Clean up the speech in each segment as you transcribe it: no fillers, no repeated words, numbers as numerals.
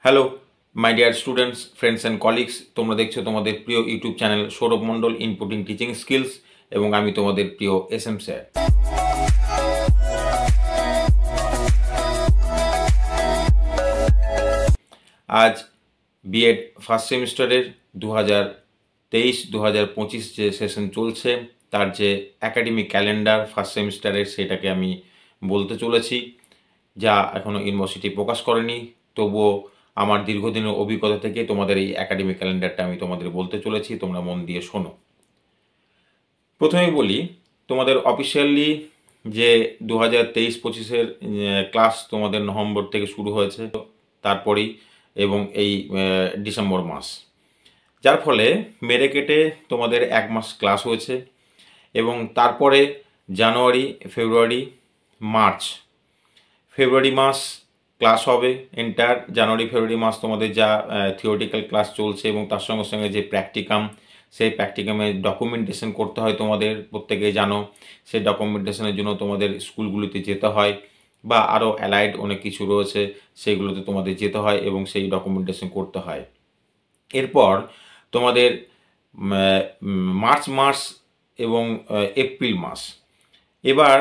Hello my dear students, friends and colleagues, তোমরা দেখছো তোমাদের প্রিয় ইউটিউব চ্যানেল সৌরভ মণ্ডল ইনপুটিং টিচিং স্কিলস এবং আমি তোমাদের প্রিয় SM স্যার। আজ বিএড ফার্স্ট সেমিস্টারের 2023-2025 যে সেশন চলছে তার যে একাডেমিক ক্যালেন্ডার ফার্স্ট সেমিস্টারের সেটাকে আমি বলতে চলেছি, যা এখনও ইউনিভার্সিটি প্রকাশ করেনি। তবুও আমার দীর্ঘদিনের অভিজ্ঞতা থেকে তোমাদের এই একাডেমিক ক্যালেন্ডারটা আমি তোমাদের বলতে চলেছি, তোমরা মন দিয়ে শোনো। প্রথমেই বলি, তোমাদের অফিসিয়ালি যে 2023-25-এর ক্লাস তোমাদের নভেম্বর থেকে শুরু হয়েছে, তারপরেই এবং এই ডিসেম্বর মাস, যার ফলে মেরে কেটে তোমাদের এক মাস ক্লাস হয়েছে এবং তারপরে জানুয়ারি, ফেব্রুয়ারি, মার্চ, ফেব্রুয়ারি মাস ক্লাস হবে এন্টার। জানুয়ারি ফেব্রুয়ারি মাস তোমাদের যা থিওরিটিক্যাল ক্লাস চলছে এবং তার সঙ্গে সঙ্গে যে প্র্যাকটিকাম, সেই প্র্যাকটিকামে ডকুমেন্টেশন করতে হয়, তোমাদের প্রত্যেকেই জানো। সেই ডকুমেন্টেশনের জন্য তোমাদের স্কুলগুলিতে যেতে হয় বা আরও অ্যালাইড অনেক কিছু রয়েছে, সেইগুলোতে তোমাদের যেতে হয় এবং সেই ডকুমেন্টেশন করতে হয়। এরপর তোমাদের মার্চ মাস এবং এপ্রিল মাস, এবার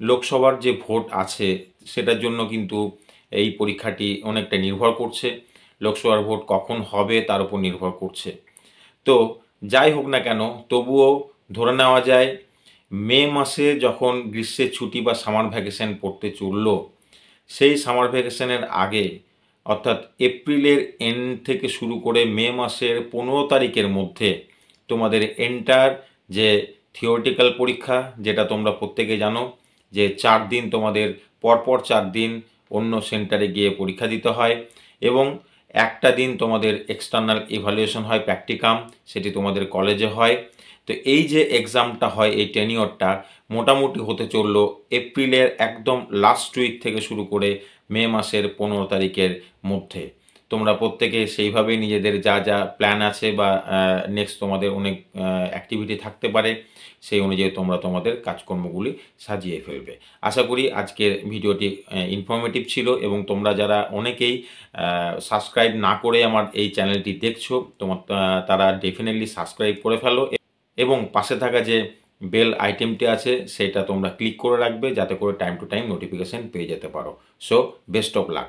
লোকসভার যে ভোট আছে সেটার জন্য কিন্তু এই পরীক্ষাটি অনেকটা নির্ভর করছে। লোকসভার ভোট কখন হবে তার উপর নির্ভর করছে। তো যাই হোক না কেন, তবুও ধরে নেওয়া যায় মে মাসে যখন গ্রীষ্মের ছুটি বা সামার ভ্যাকেশন পড়তে চলল, সেই সামার ভ্যাকেশনের আগে অর্থাৎ এপ্রিলের এন্ড থেকে শুরু করে মে মাসের 15 তারিখের মধ্যে তোমাদের এন্টার যে থিওরিটিক্যাল পরীক্ষা, যেটা তোমরা প্রত্যেকে জানো যে 4 দিন তোমাদের পরপর 4 দিন অন্য সেন্টারে গিয়ে পরীক্ষা দিতে হয় এবং একটা দিন তোমাদের এক্সটার্নাল ইভ্যালুয়েশন হয়, প্র্যাকটিকাম, সেটি তোমাদের কলেজে হয়। তো এই যে এক্সামটা হয়, এই টেনিওরটা মোটামুটি হতে চললো এপ্রিলের একদম লাস্ট উইক থেকে শুরু করে মে মাসের 15 তারিখের মধ্যে। তোমরা প্রত্যেকে সেইভাবেই নিজেদের যা যা প্ল্যান আছে বা নেক্সট তোমাদের অনেক অ্যাক্টিভিটি থাকতে পারে, সেই অনুযায়ী তোমরা তোমাদের কাজকর্মগুলি সাজিয়ে ফেলবে। আশা করি আজকের ভিডিওটি ইনফরমেটিভ ছিল এবং তোমরা যারা অনেকেই সাবস্ক্রাইব না করে আমার এই চ্যানেলটি দেখছো, তারা ডেফিনেটলি সাবস্ক্রাইব করে ফেলো এবং পাশে থাকা যে বেল আইটেমটি আছে সেটা তোমরা ক্লিক করে রাখবে, যাতে করে টাইম টু টাইম নোটিফিকেশান পেয়ে যেতে পারো। So best of luck.